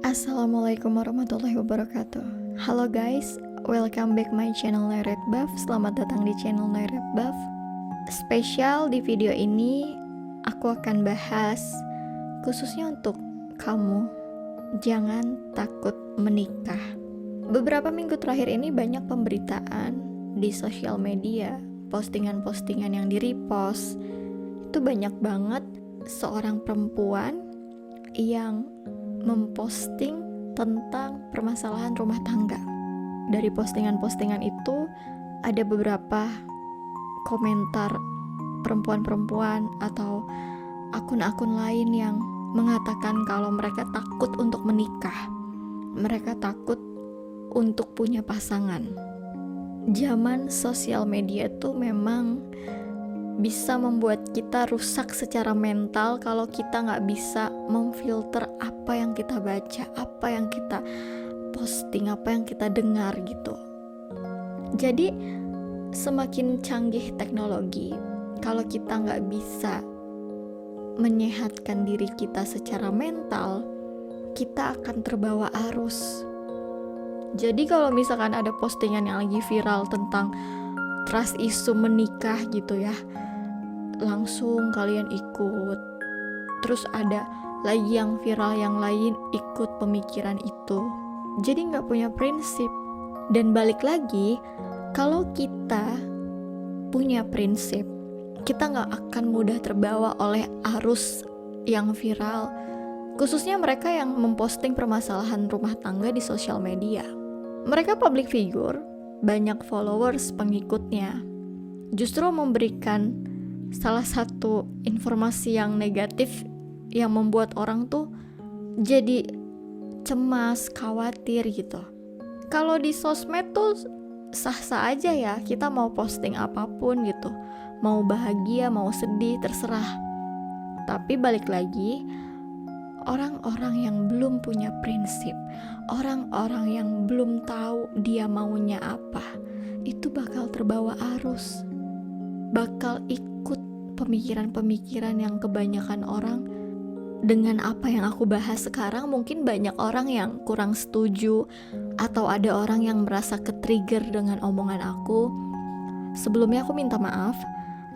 Assalamualaikum warahmatullahi wabarakatuh. Halo guys, welcome back my channel Nairet Buff. Selamat datang di channel Nairet Buff. Spesial di video ini aku akan bahas khususnya untuk kamu, jangan takut menikah. Beberapa minggu terakhir ini banyak pemberitaan di sosial media, postingan-postingan yang di-repost. Itu banyak banget seorang perempuan yang memposting tentang permasalahan rumah tangga. Dari postingan-postingan itu ada beberapa komentar perempuan-perempuan atau akun-akun lain yang mengatakan kalau mereka takut untuk menikah. Mereka takut untuk punya pasangan. Zaman sosial media itu memang bisa membuat kita rusak secara mental kalau kita nggak bisa memfilter apa yang kita baca, apa yang kita posting, apa yang kita dengar gitu. Jadi semakin canggih teknologi, kalau kita nggak bisa menyehatkan diri kita secara mental, kita akan terbawa arus. Jadi kalau misalkan ada postingan yang lagi viral tentang trust isu menikah gitu ya, langsung kalian ikut. Terus ada lagi yang viral yang lain ikut pemikiran itu. Jadi gak punya prinsip. Dan balik lagi, kalau kita punya prinsip, kita gak akan mudah terbawa oleh arus yang viral, khususnya mereka yang memposting permasalahan rumah tangga di sosial media. Mereka public figure, banyak followers, pengikutnya, justru memberikan salah satu informasi yang negatif yang membuat orang tuh jadi cemas, khawatir gitu. Kalau di sosmed tuh sah-sah aja ya, kita mau posting apapun gitu, mau bahagia, mau sedih, terserah. Tapi balik lagi, orang-orang yang belum punya prinsip, orang-orang yang belum tahu dia maunya apa, itu bakal terbawa arus, bakal ikut pemikiran-pemikiran yang kebanyakan orang. Dengan apa yang aku bahas sekarang, mungkin banyak orang yang kurang setuju atau ada orang yang merasa ke-trigger dengan omongan aku. Sebelumnya aku minta maaf,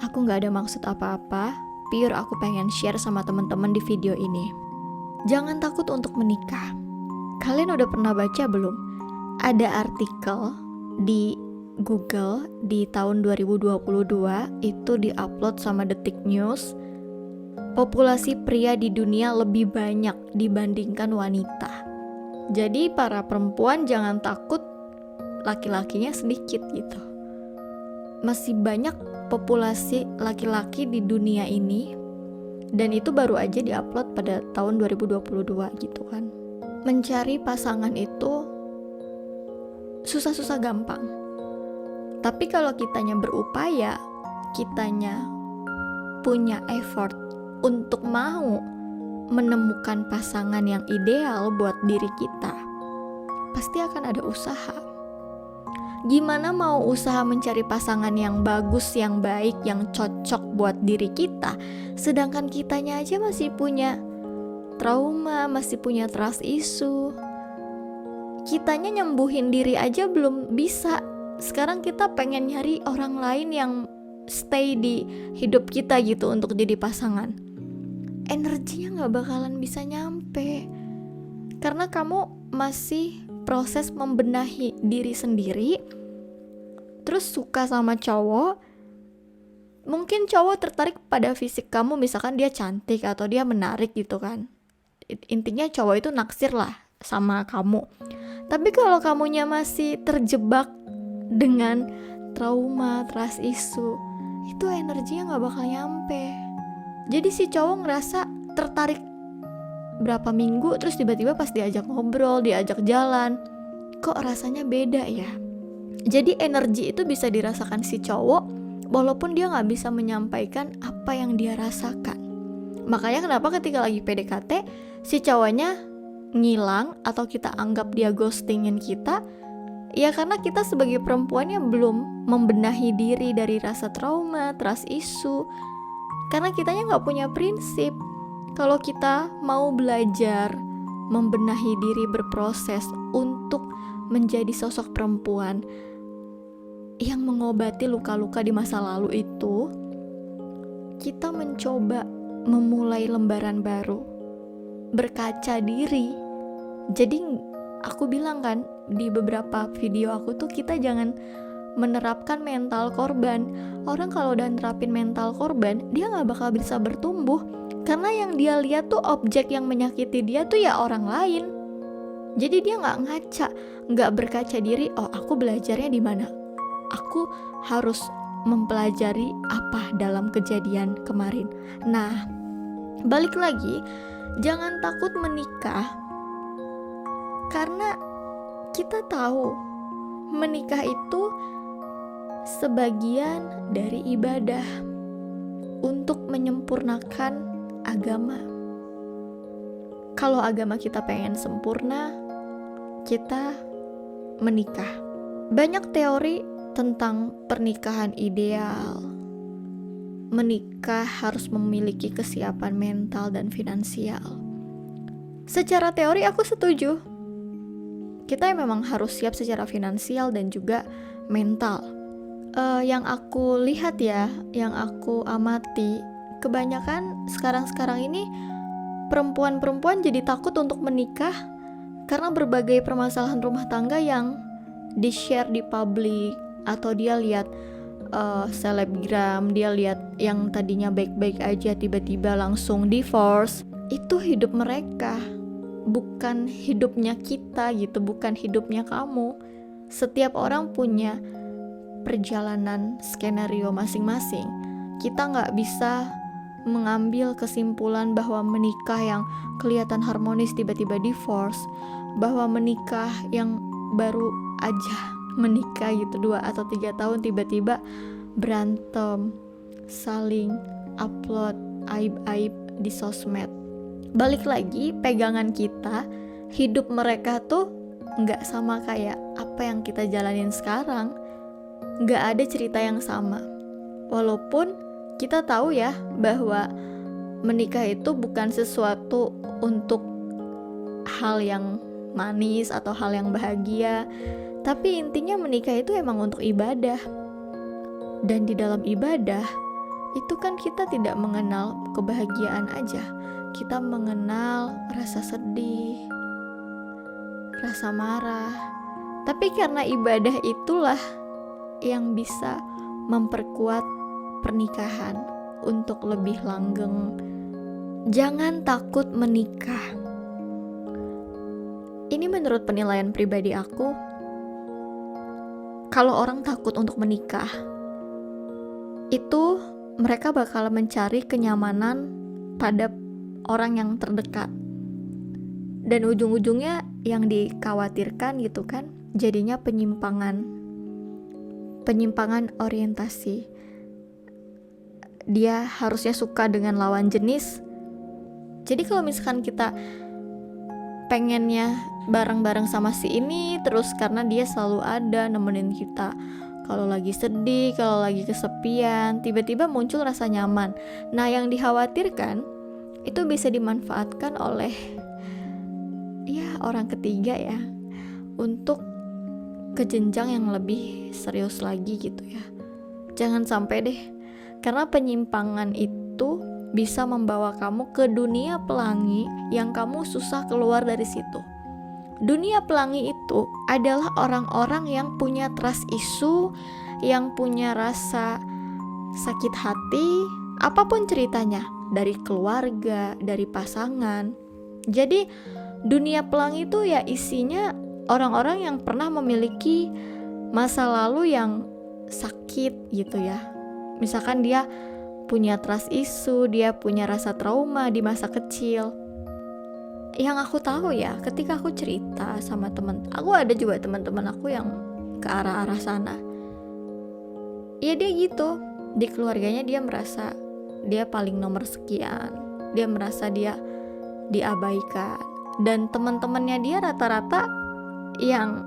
aku gak ada maksud apa-apa, pure aku pengen share sama teman-teman di video ini. Jangan takut untuk menikah. Kalian udah pernah baca belum? Ada artikel di Google di tahun 2022 itu diupload sama Detik News. Populasi pria di dunia lebih banyak dibandingkan wanita. Jadi para perempuan jangan takut laki-lakinya sedikit gitu. Masih banyak populasi laki-laki di dunia ini, dan itu baru aja diupload pada tahun 2022 gitu kan. Mencari pasangan itu susah-susah gampang. Tapi kalau kitanya berupaya, kitanya punya effort untuk mau menemukan pasangan yang ideal buat diri kita, pasti akan ada usaha. Gimana mau usaha mencari pasangan yang bagus, yang baik, yang cocok buat diri kita, sedangkan kitanya aja masih punya trauma, masih punya trust issue. Kitanya nyembuhin diri aja belum bisa. Sekarang kita pengen nyari orang lain yang stay di hidup kita gitu untuk jadi pasangan. Energinya gak bakalan bisa nyampe, karena kamu masih proses membenahi diri sendiri. Terus suka sama cowok, mungkin cowok tertarik pada fisik kamu, misalkan dia cantik atau dia menarik gitu kan. Intinya cowok itu naksir lah sama kamu. Tapi kalau kamunya masih terjebak dengan trauma, trust issue, itu energinya gak bakal nyampe. Jadi si cowok ngerasa tertarik berapa minggu, terus tiba-tiba pas diajak ngobrol, diajak jalan, kok rasanya beda ya. Jadi energi itu bisa dirasakan si cowok walaupun dia gak bisa menyampaikan apa yang dia rasakan. Makanya kenapa ketika lagi PDKT si cowoknya ngilang atau kita anggap dia ghostingin kita, ya karena kita sebagai perempuannya belum membenahi diri dari rasa trauma, trust issue. Karena kitanya gak punya prinsip. Kalau kita mau belajar membenahi diri, berproses untuk menjadi sosok perempuan yang mengobati luka-luka di masa lalu itu, kita mencoba memulai lembaran baru, berkaca diri. Jadi aku bilang kan di beberapa video aku tuh, kita jangan menerapkan mental korban. Orang kalau udah nerapin mental korban, dia gak bakal bisa bertumbuh, karena yang dia lihat tuh objek yang menyakiti dia tuh ya orang lain. Jadi dia gak ngaca, gak berkaca diri, oh aku belajarnya di mana, aku harus mempelajari apa dalam kejadian kemarin. Nah, balik lagi, jangan takut menikah, karena kita tahu menikah itu sebagian dari ibadah untuk menyempurnakan agama. Kalau agama kita pengen sempurna, kita menikah. Banyak teori tentang pernikahan ideal. Menikah harus memiliki kesiapan mental dan finansial. Secara teori aku setuju. Kita memang harus siap secara finansial dan juga mental. Yang aku lihat ya, yang aku amati, kebanyakan sekarang ini perempuan-perempuan jadi takut untuk menikah karena berbagai permasalahan rumah tangga yang di-share di publik, atau dia lihat selebgram, dia lihat yang tadinya baik-baik aja tiba-tiba langsung divorce. Itu hidup mereka, bukan hidupnya kita gitu, bukan hidupnya kamu. Setiap orang punya perjalanan skenario masing-masing. Kita nggak bisa mengambil kesimpulan bahwa menikah yang kelihatan harmonis tiba-tiba divorce, bahwa menikah yang baru aja menikah gitu 2 atau 3 tahun tiba-tiba berantem, saling upload aib-aib di sosmed. Balik lagi, pegangan kita, hidup mereka tuh nggak sama kayak apa yang kita jalanin sekarang. Nggak ada cerita yang sama. Walaupun kita tahu ya bahwa menikah itu bukan sesuatu untuk hal yang manis atau hal yang bahagia, tapi intinya menikah itu emang untuk ibadah. Dan di dalam ibadah itu kan kita tidak mengenal kebahagiaan aja, kita mengenal rasa sedih, rasa marah. Tapi karena ibadah itulah yang bisa memperkuat pernikahan untuk lebih langgeng. Jangan takut menikah. Ini menurut penilaian pribadi aku. Kalau orang takut untuk menikah, itu mereka bakal mencari kenyamanan pada orang yang terdekat. Dan ujung-ujungnya yang dikhawatirkan gitu kan, jadinya penyimpangan orientasi. Dia harusnya suka dengan lawan jenis. Jadi kalau misalkan kita pengennya bareng-bareng sama si ini terus karena dia selalu ada nemenin kita kalau lagi sedih, kalau lagi kesepian, tiba-tiba muncul rasa nyaman. Nah, yang dikhawatirkan itu bisa dimanfaatkan oleh orang ketiga ya, untuk ke jenjang yang lebih serius lagi gitu ya. Jangan sampai deh, karena penyimpangan itu bisa membawa kamu ke dunia pelangi yang kamu susah keluar dari situ. Dunia pelangi itu adalah orang-orang yang punya trust issue, yang punya rasa sakit hati, apapun ceritanya, dari keluarga, dari pasangan. Jadi dunia pelangi itu ya isinya orang-orang yang pernah memiliki masa lalu yang sakit gitu ya. Misalkan dia punya trust issue, dia punya rasa trauma di masa kecil. Yang aku tahu ya, ketika aku cerita sama aku ada juga teman-teman aku yang ke arah-arah sana. Ya dia gitu, di keluarganya dia merasa dia paling nomor sekian, dia merasa dia diabaikan. Dan teman-temannya dia rata-rata yang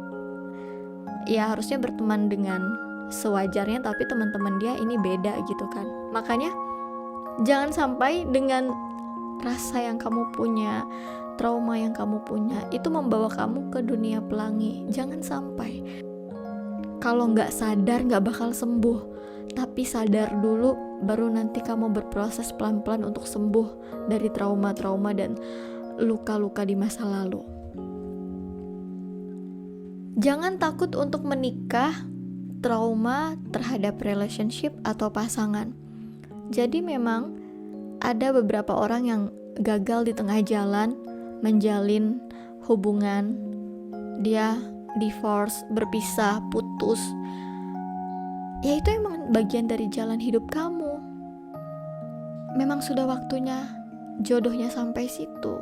ya harusnya berteman dengan sewajarnya, tapi teman-teman dia ini beda gitu kan. Makanya jangan sampai dengan rasa yang kamu punya, trauma yang kamu punya itu membawa kamu ke dunia pelangi. Jangan sampai. Kalau nggak sadar nggak bakal sembuh, tapi sadar dulu baru nanti kamu berproses pelan-pelan untuk sembuh dari trauma-trauma dan luka-luka di masa lalu. Jangan takut untuk menikah, trauma terhadap relationship atau pasangan. Jadi memang ada beberapa orang yang gagal di tengah jalan menjalin hubungan, dia divorce, berpisah, putus. Ya itu emang bagian dari jalan hidup kamu. Memang sudah waktunya jodohnya sampai situ.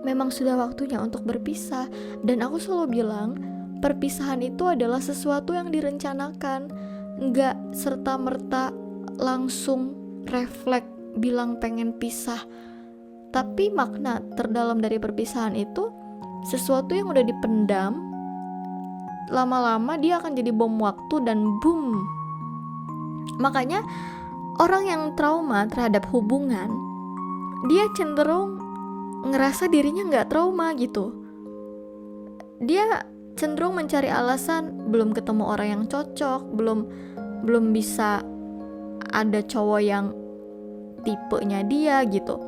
Memang sudah waktunya untuk berpisah. Dan aku selalu bilang, perpisahan itu adalah sesuatu yang direncanakan. Nggak serta-merta langsung refleks bilang pengen pisah. Tapi makna terdalam dari perpisahan itu sesuatu yang udah dipendam. Lama-lama dia akan jadi bom waktu dan boom. Makanya orang yang trauma terhadap hubungan, dia cenderung ngerasa dirinya gak trauma gitu. Dia cenderung mencari alasan, belum ketemu orang yang cocok, belum bisa ada cowok yang tipenya dia gitu.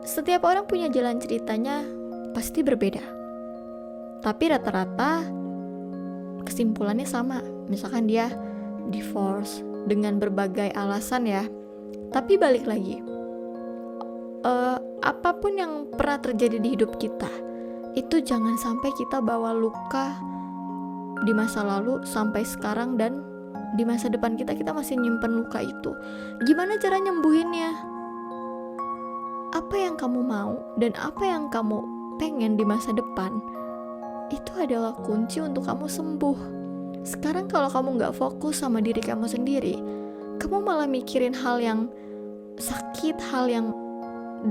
Setiap orang punya jalan ceritanya pasti berbeda. Tapi rata-rata kesimpulannya sama. Misalkan dia divorce dengan berbagai alasan ya. Tapi balik lagi, apapun yang pernah terjadi di hidup kita, itu jangan sampai kita bawa luka di masa lalu sampai sekarang, dan di masa depan kita masih nyimpen luka itu. Gimana cara nyembuhinnya? Apa yang kamu mau dan apa yang kamu pengen di masa depan, itu adalah kunci untuk kamu sembuh. Sekarang kalau kamu gak fokus sama diri kamu sendiri, kamu malah mikirin hal yang sakit, hal yang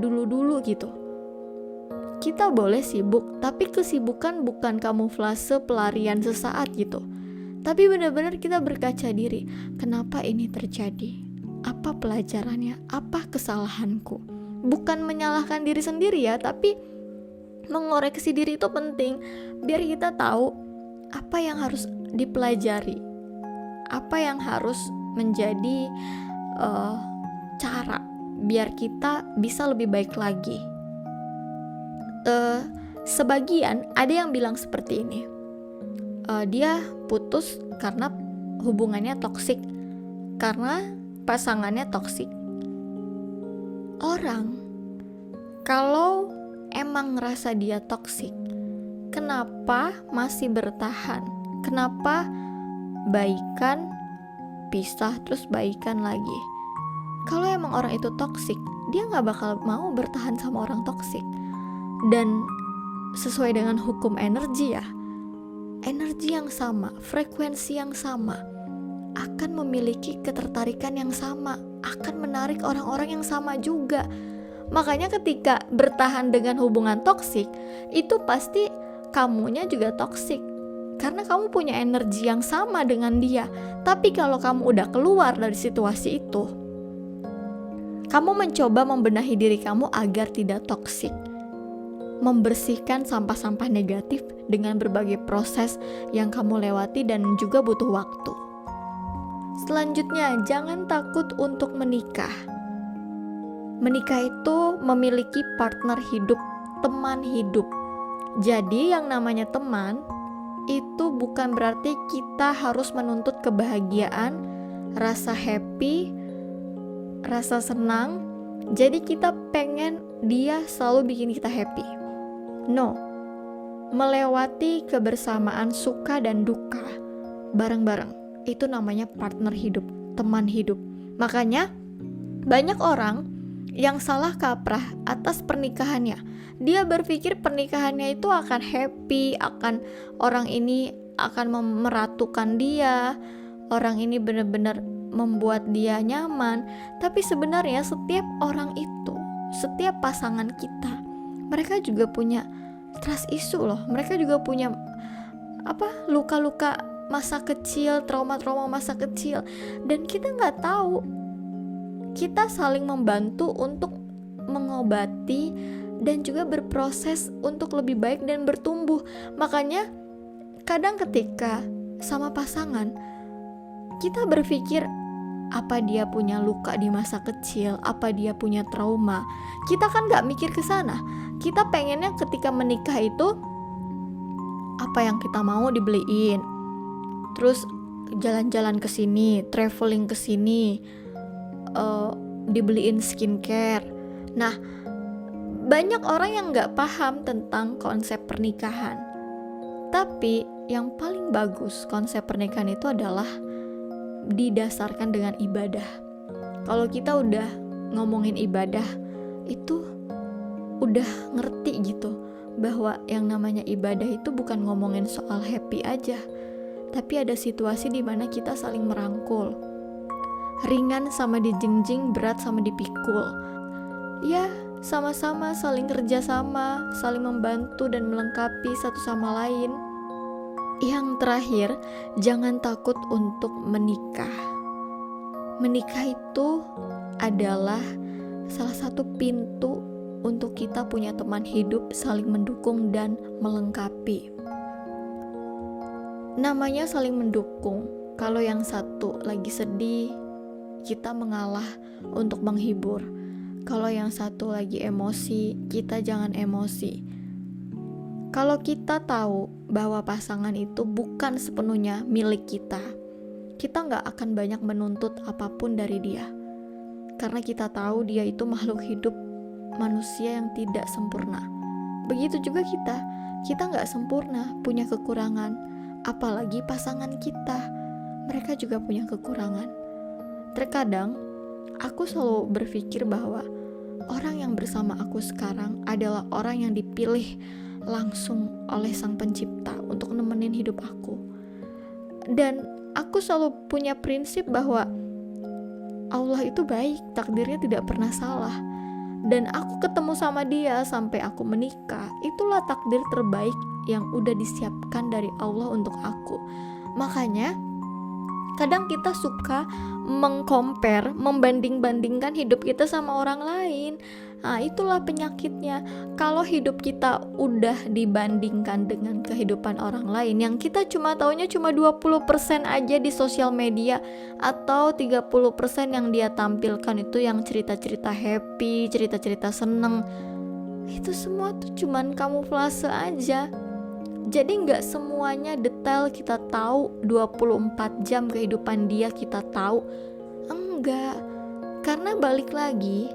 dulu-dulu gitu. Kita boleh sibuk, tapi kesibukan bukan kamuflase pelarian sesaat gitu. Tapi benar-benar kita berkaca diri, kenapa ini terjadi? Apa pelajarannya? Apa kesalahanku? Bukan menyalahkan diri sendiri ya, tapi mengoreksi diri itu penting. Biar kita tahu apa yang harus dipelajari, apa yang harus menjadi cara biar kita bisa lebih baik lagi. Sebagian ada yang bilang seperti ini, dia putus karena hubungannya toksik, karena pasangannya toksik. Orang kalau emang ngerasa dia toksik, kenapa masih bertahan? Kenapa baikan, pisah, terus baikan lagi? Kalau emang orang itu toksik, dia gak bakal mau bertahan sama orang toksik. Dan sesuai dengan hukum energi ya, energi yang sama, frekuensi yang sama akan memiliki ketertarikan yang sama, akan menarik orang-orang yang sama juga. Makanya ketika bertahan dengan hubungan toksik, itu pasti kamunya juga toksik, karena kamu punya energi yang sama dengan dia. Tapi kalau kamu udah keluar dari situasi itu, kamu mencoba membenahi diri kamu agar tidak toksik, membersihkan sampah-sampah negatif dengan berbagai proses yang kamu lewati dan juga butuh waktu. Selanjutnya, jangan takut untuk menikah. Menikah itu memiliki partner hidup, teman hidup. Jadi yang namanya teman itu bukan berarti kita harus menuntut kebahagiaan, rasa happy, rasa senang. Jadi kita pengen dia selalu bikin kita happy. No. Melewati kebersamaan suka dan duka bareng-bareng, itu namanya partner hidup, teman hidup. Makanya banyak orang yang salah kaprah atas pernikahannya. Dia berpikir pernikahannya itu akan happy, akan orang ini akan meratukan dia, orang ini benar-benar membuat dia nyaman. Tapi sebenarnya setiap orang itu, setiap pasangan kita, mereka juga punya trust issue loh. Mereka juga punya luka-luka masa kecil, trauma-trauma masa kecil, dan kita nggak tahu. Kita saling membantu untuk mengobati dan juga berproses untuk lebih baik dan bertumbuh. Makanya kadang ketika sama pasangan, kita berpikir apa dia punya luka di masa kecil, apa dia punya trauma. Kita kan gak mikir ke sana. Kita pengennya ketika menikah itu apa yang kita mau dibeliin. Terus jalan-jalan ke sini, traveling ke sini, dibeliin skincare. Nah, banyak orang yang gak paham tentang konsep pernikahan. Tapi yang paling bagus konsep pernikahan itu adalah didasarkan dengan ibadah. Kalau kita udah ngomongin ibadah, itu udah ngerti gitu bahwa yang namanya ibadah itu bukan ngomongin soal happy aja, tapi ada situasi di mana kita saling merangkul. Ringan sama dijingjing, berat sama dipikul. Ya, sama-sama saling kerja sama, saling membantu dan melengkapi satu sama lain. Yang terakhir, jangan takut untuk menikah. Menikah itu adalah salah satu pintu untuk kita punya teman hidup, saling mendukung dan melengkapi. Namanya saling mendukung. Kalau yang satu lagi sedih, kita mengalah untuk menghibur. Kalau yang satu lagi emosi, kita jangan emosi. Kalau kita tahu bahwa pasangan itu bukan sepenuhnya milik kita gak akan banyak menuntut apapun dari dia. Karena kita tahu dia itu makhluk hidup, manusia yang tidak sempurna. Begitu juga kita gak sempurna, punya kekurangan. Apalagi pasangan kita, mereka juga punya kekurangan. Terkadang, aku selalu berpikir bahwa orang yang bersama aku sekarang adalah orang yang dipilih langsung oleh Sang Pencipta untuk nemenin hidup aku. Dan aku selalu punya prinsip bahwa Allah itu baik, takdirnya tidak pernah salah. Dan aku ketemu sama dia sampai aku menikah, itulah takdir terbaik yang udah disiapkan dari Allah untuk aku. Makanya kadang kita suka meng-compare, membanding-bandingkan hidup kita sama orang lain. Nah, itulah penyakitnya. Kalau hidup kita udah dibandingkan dengan kehidupan orang lain, yang kita taunya cuma 20% aja di sosial media, atau 30% yang dia tampilkan itu yang cerita-cerita happy, cerita-cerita seneng. Itu semua tuh cuman kamuflase aja. Jadi gak semuanya detail kita tahu, 24 jam kehidupan dia kita tahu. Enggak. Karena balik lagi,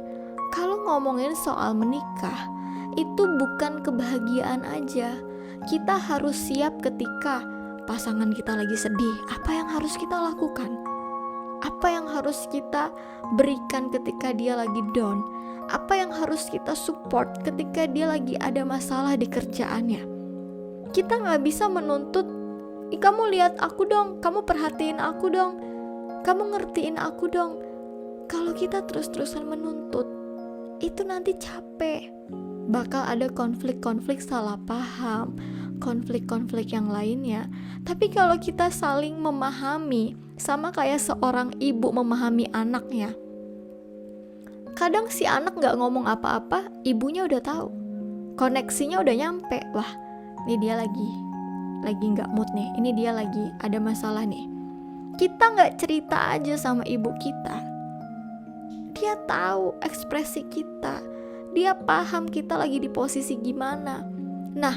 kalau ngomongin soal menikah, itu bukan kebahagiaan aja. Kita harus siap ketika pasangan kita lagi sedih. Apa yang harus kita lakukan? Apa yang harus kita berikan ketika dia lagi down? Apa yang harus kita support ketika dia lagi ada masalah di kerjaannya? Kita gak bisa menuntut, kamu lihat aku dong, kamu perhatiin aku dong, kamu ngertiin aku dong. Kalau kita terus-terusan menuntut, itu nanti capek. Bakal ada konflik-konflik salah paham, konflik-konflik yang lainnya. Tapi kalau kita saling memahami, sama kayak seorang ibu memahami anaknya. Kadang si anak gak ngomong apa-apa, ibunya udah tahu. Koneksinya udah nyampe. Wah, ini dia lagi gak mood nih, ini dia lagi ada masalah nih. Kita gak cerita aja sama ibu kita, dia tahu ekspresi kita, dia paham kita lagi di posisi gimana. Nah,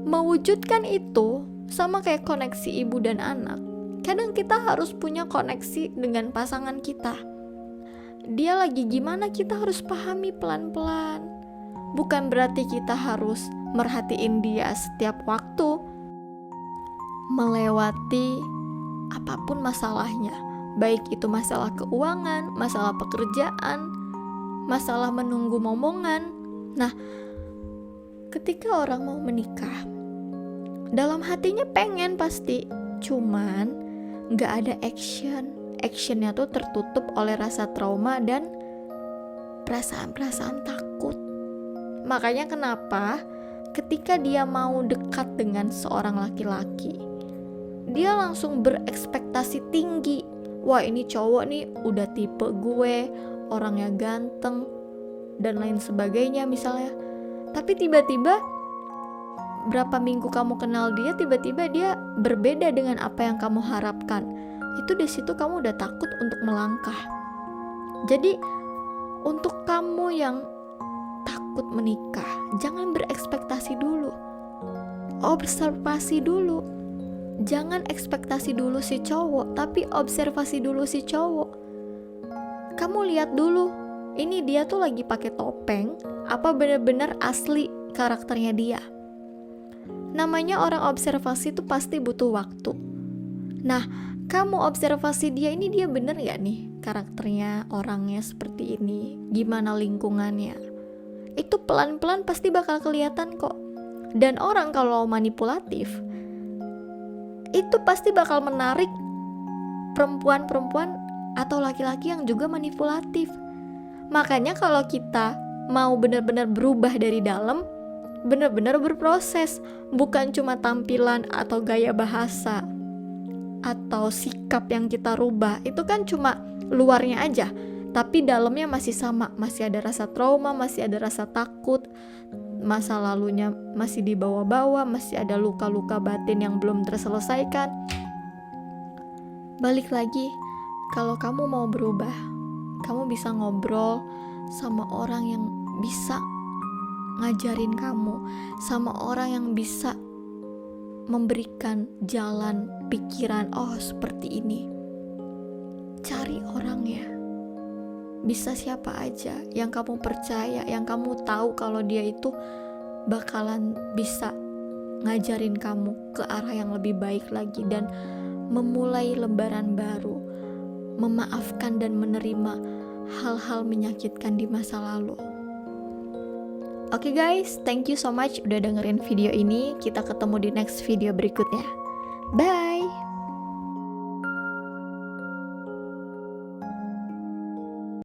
mewujudkan itu sama kayak koneksi ibu dan anak. Kadang kita harus punya koneksi dengan pasangan kita. Dia lagi gimana, kita harus pahami pelan-pelan. Bukan berarti kita harus merhatiin dia setiap waktu, melewati apapun masalahnya, baik itu masalah keuangan, masalah pekerjaan, masalah menunggu momongan. Nah, ketika orang mau menikah, dalam hatinya pengen pasti, cuman gak ada actionnya tuh tertutup oleh rasa trauma dan perasaan-perasaan takut. Makanya kenapa ketika dia mau dekat dengan seorang laki-laki, dia langsung berekspektasi tinggi. Wah, ini cowok nih udah tipe gue, orangnya ganteng dan lain sebagainya misalnya. Tapi tiba-tiba berapa minggu kamu kenal dia, tiba-tiba dia berbeda dengan apa yang kamu harapkan. Itu di situ kamu udah takut untuk melangkah. Jadi untuk kamu yang takut menikah, jangan berekspektasi dulu. Observasi dulu. Jangan ekspektasi dulu si cowok, tapi observasi dulu si cowok. Kamu lihat dulu, ini dia tuh lagi pakai topeng, apa benar-benar asli karakternya dia. Namanya orang observasi itu pasti butuh waktu. Nah, kamu observasi dia, ini dia bener gak nih karakternya, orangnya seperti ini, gimana lingkungannya. Itu pelan-pelan pasti bakal kelihatan kok. Dan orang kalau manipulatif, itu pasti bakal menarik perempuan-perempuan atau laki-laki yang juga manipulatif. Makanya kalau kita mau benar-benar berubah dari dalam, benar-benar berproses, bukan cuma tampilan atau gaya bahasa atau sikap yang kita rubah. Itu kan cuma luarnya aja, tapi dalamnya masih sama, masih ada rasa trauma, masih ada rasa takut, masa lalunya masih dibawa-bawa, masih ada luka-luka batin yang belum terselesaikan. Balik lagi, kalau kamu mau berubah, kamu bisa ngobrol sama orang yang bisa ngajarin kamu, sama orang yang bisa memberikan jalan pikiran, oh seperti ini. Cari orangnya. Bisa siapa aja yang kamu percaya, yang kamu tahu kalau dia itu bakalan bisa ngajarin kamu ke arah yang lebih baik lagi dan memulai lembaran baru, memaafkan dan menerima hal-hal menyakitkan di masa lalu. Oke guys, thank you so much udah dengerin video ini. Kita ketemu di next video berikutnya. Bye!